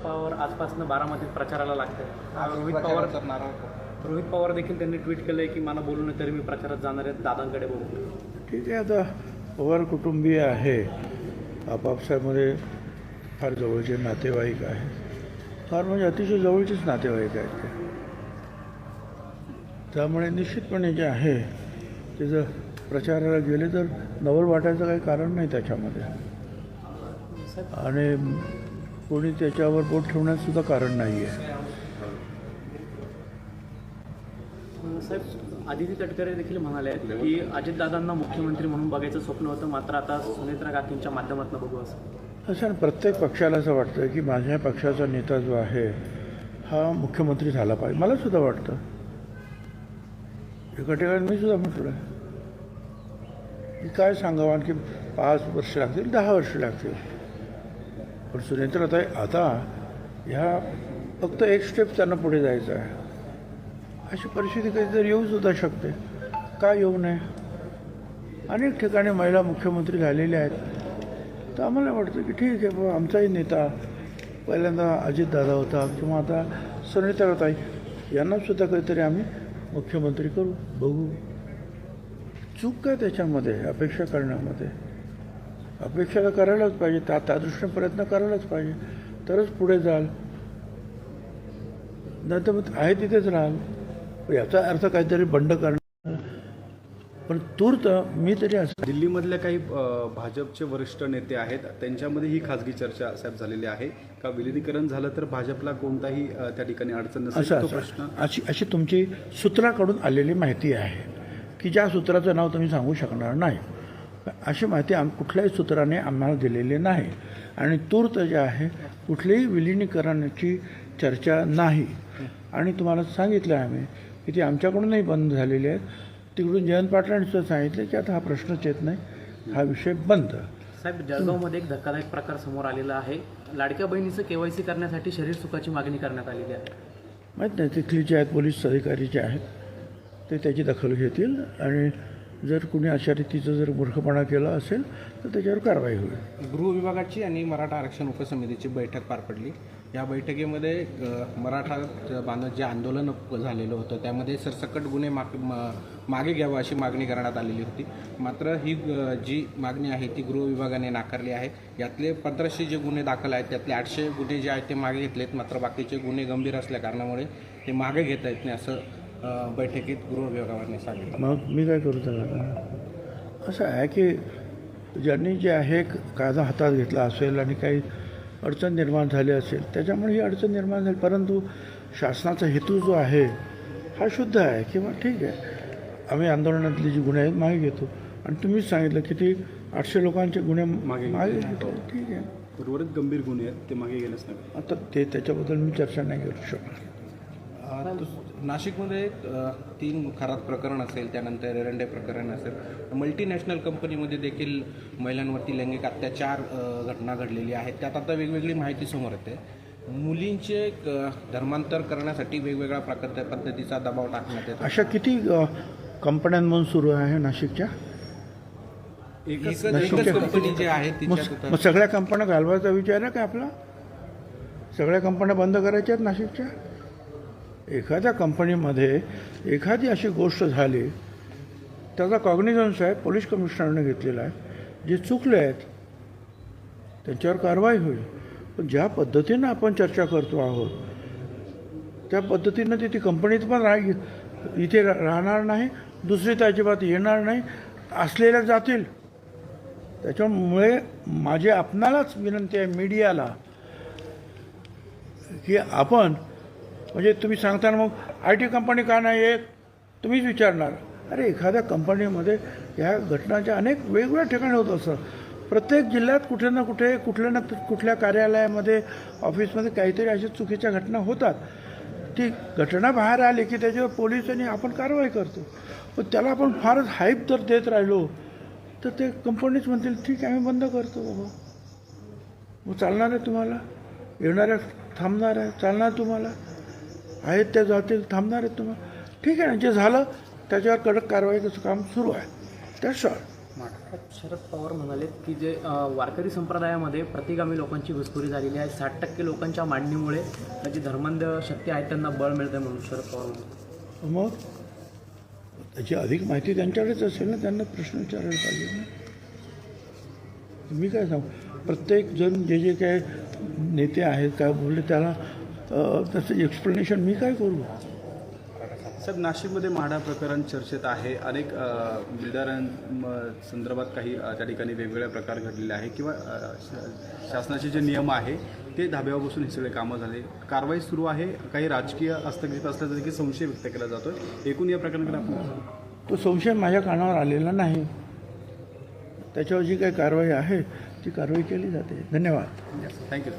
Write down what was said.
पवार आजपासून बारामतीत प्रचाराला लागतात. रोहित पवार देखील त्यांनी ट्विट केलंय की मला बोलू नये तरी मी प्रचारात जाणार आहे दादांकडे बघून. ठीक आहे, आता पवार कुटुंबीय आहे, आपापसामध्ये फार जवळचे नातेवाईक आहेत, फार म्हणजे अतिशय जवळचेच नातेवाईक आहेत ते. त्यामुळे निश्चितपणे जे आहे ते जर प्रचाराला गेले तर नवल वाटायचं काही कारण नाही त्याच्यामध्ये, आणि कोणी त्याच्यावर बोट ठेवण्यासुद्धा कारण नाही आहे. साहेब, आदिती तटकरे देखील म्हणाले आहेत की अजितदादांना मुख्यमंत्री म्हणून बघायचं स्वप्न होतं, मात्र आता सुनेत्रा काकींच्या माध्यमातून बघू असं प्रत्येक पक्षाला असं वाटतं की माझ्या पक्षाचा नेता जो आहे हा मुख्यमंत्री झाला पाहिजे. मला सुद्धा वाटतं, एका ठिकाणी मी सुद्धा म्हटलं की काय सांगावं, आणखी 5 वर्ष लागतील, 10 वर्ष लागतील, पण सुनेत्राताई आता ह्या फक्त एक स्टेप त्यांना पुढे जायचं आहे. अशी परिस्थिती कधीतरी येऊ सुद्धा शकते, का येऊ नये. अनेक ठिकाणी महिला मुख्यमंत्री झालेल्या आहेत, तर आम्हाला वाटतं की ठीक आहे बाबा, आमचाही नेता पहिल्यांदा अजितदादा होता, किंवा आता सुनेत्राताई यांनासुद्धा कधीतरी आम्ही मुख्यमंत्री करू, बघू. चूक काय त्याच्यामध्ये, अपेक्षा करण्यामध्ये? अपेक्षा तर करायलाच पाहिजे, त्या दृष्टीने प्रयत्न करायलाच पाहिजे, तरच पुढे जाल, नाही तर मग आहे तिथेच राहाल. याचा अर्थ काहीतरी बंड करणं, पण तूर्त मी तरी असं. दिल्लीमधल्या काही भाजपचे वरिष्ठ नेते आहेत, त्यांच्यामध्ये ही खाजगी चर्चा साहेब झालेली आहे का विलिनीकरण झालं तर भाजपला कोणताही त्या ठिकाणी अडचण नसेल, तो प्रश्न. अशी तुमची सूत्राकडून आलेली माहिती आहे की ज्या सूत्राचं नाव तुम्ही सांगू शकणार नाही, अशी माहिती कुठल्याही सूत्राने आम्हाला दिलेली नाही, आणि तूर्त जे आहे कुठल्याही विलिनीकरणाची चर्चा नाही. आणि तुम्हाला सांगितलं आम्ही की ती आमच्याकडूनही बंद झालेली आहेत, तिकडून जयंत पाटलांनी सुद्धा सांगितलं की आता हा प्रश्नच येत नाही, हा विषय बंद. साहेब, जळगावमध्ये एक धक्कादायक प्रकार समोर आलेला आहे. लाडक्या बहिणीचं KYC करण्यासाठी शरीर सुखाची मागणी करण्यात आलेली आहे. माहीत नाही, तिथले जे आहेत पोलीस अधिकारी जे आहेत ते त्याची दखल घेतील, आणि जर कुणी अशा रीतीचं जर मूर्खपणा केला असेल तर त्याच्यावर कारवाई होईल. गृह विभागाची आणि मराठा आरक्षण उपसमितीची बैठक पार पडली. या बैठकीमध्ये मराठा बांधव जे आंदोलन झालेलं होतं त्यामध्ये सरसकट गुन्हे मागे घ्यावं अशी मागणी करण्यात आलेली होती. मात्र ही जी मागणी आहे ती गृह विभागाने नाकारली आहे. यातले 1500 जे गुन्हे दाखल आहेत त्यातले 800 गुन्हे जे आहेत ते मागे घेतलेत, मात्र बाकीचे गुन्हे गंभीर असल्या कारणामुळे ते मागे घेता येत नाही असं बैठकीत गृह विभागाने सांगितलं. मग मी काय करू त्याला? असं आहे की ज्यांनी जे आहे कायदा हातात घेतला असेल आणि काही अडचण निर्माण झाली असेल त्याच्यामुळे ही अडचण निर्माण झाली, परंतु शासनाचा हेतू जो आहे हा शुद्ध आहे, किंवा ठीक आहे आम्ही आंदोलनातली जी गुन्हे आहेत मागे घेतो, आणि तुम्हीच सांगितलं की ती 800 लोकांचे गुन्हे मागे घेतो, ठीक आहे. उर्वरित गंभीर गुन्हे आहेत ते मागे गेलेच नाही. आता त्याच्याबद्दल मी चर्चा नाही करू शकणार. नाशिकमध्ये 3 खरात प्रकरण असेल, त्यानंतर एरंडे प्रकरण असेल, मल्टीनॅशनल कंपनीमध्ये देखील महिलांवरती लैंगिक अत्याचार घटना घडलेली आहे. त्यात आता वेगवेगळी माहिती समोर येते. मुलींचे धर्मांतर करण्यासाठी वेगवेगळ्या पद्धतीचा दबाव टाकण्यात येतो. अशा किती कंपन्यांमधून सुरू आहे नाशिकच्या? एकच कंपनी जी आहे तिच्यात. मग सगळ्या कंपन्या घालवायचा विचार आहे का आपला? सगळ्या कंपन्या बंद करायच्या आहेत नाशिकच्या? एखाद्या कंपनीमध्ये एखादी अशी गोष्ट झाली त्याचा कॉग्निझन्स आहे पोलीस कमिशनरने घेतलेला आहे, जे चुकले आहेत त्यांच्यावर कारवाई होईल. पण ज्या पद्धतीनं आपण चर्चा करतो आहोत त्या पद्धतीनं ती कंपनीत पण इथे राहणार नाही, दुसरी तर अजिबात येणार नाही, असलेल्या जातील. त्याच्यामुळे माझी आपणालाच विनंती आहे मीडियाला की आपण, म्हणजे तुम्ही सांगताना मग IT कंपनी का नाही येत तुम्हीच विचारणार. अरे एखाद्या कंपनीमध्ये ह्या घटनाच्या अनेक वेगवेगळ्या ठिकाणी होत असतं. प्रत्येक जिल्ह्यात कुठे ना कुठे कुठल्या कार्यालयामध्ये ऑफिसमध्ये काहीतरी अशा चुकीच्या घटना होतात. ती घटना बाहेर आली की त्याच्यावर पोलिसांनी आपण कारवाई करतो. पण त्याला आपण फारच हाईप जर देत राहिलो तर ते कंपनीच म्हणतील ठीक आहे आम्ही बंद करतो बाबा. मग चालणार आहे तुम्हाला? येणाऱ्या थांबणार आहे? चालणार तुम्हाला? आहेत त्या जातील थांबणार आहेत तुम्हाला? ठीक आहे ना, जे झालं त्याच्यावर कडक कारवाईचं काम सुरू आहे. त्याशिवाय शरद पवार म्हणाले की जे वारकरी संप्रदायामध्ये प्रतिगामी लोकांची घुसखोरी झालेली आहे, 60% लोकांच्या मांडणीमुळे जी धर्मांध शक्ती आहे त्यांना बळ मिळतं म्हणून शरद पवार म्हणाले. मग त्याची अधिक माहिती त्यांच्याकडेच असेल ना, त्यांना प्रश्न विचारायला पाहिजे ना. मी काय सांगू, प्रत्येक जण जे जे काय नेते आहेत काय बोलले त्याला त्याचं एक्सप्लेनेशन मी काय करू. साहेब, नाशिकमध्ये म्हाडा प्रकरण चर्चेत आहे. अनेक बिल्डरांसंदर्भात काही त्या ठिकाणी वेगवेगळे प्रकार घडलेले आहे किंवा शासनाचे जे नियम आहे ते धाब्यावर बसून हे सगळे कामं झाले. कारवाई सुरू आहे, काही राजकीय हस्तक्षेप असल्याचा देखील संशय व्यक्त केला जातो. एकूण या प्रकरणाकडे आपण तो संशय माझ्या कानावर आलेला नाही. त्याच्यावर जी काही कारवाई आहे ती कारवाई केली जाते. धन्यवाद. थँक्यू.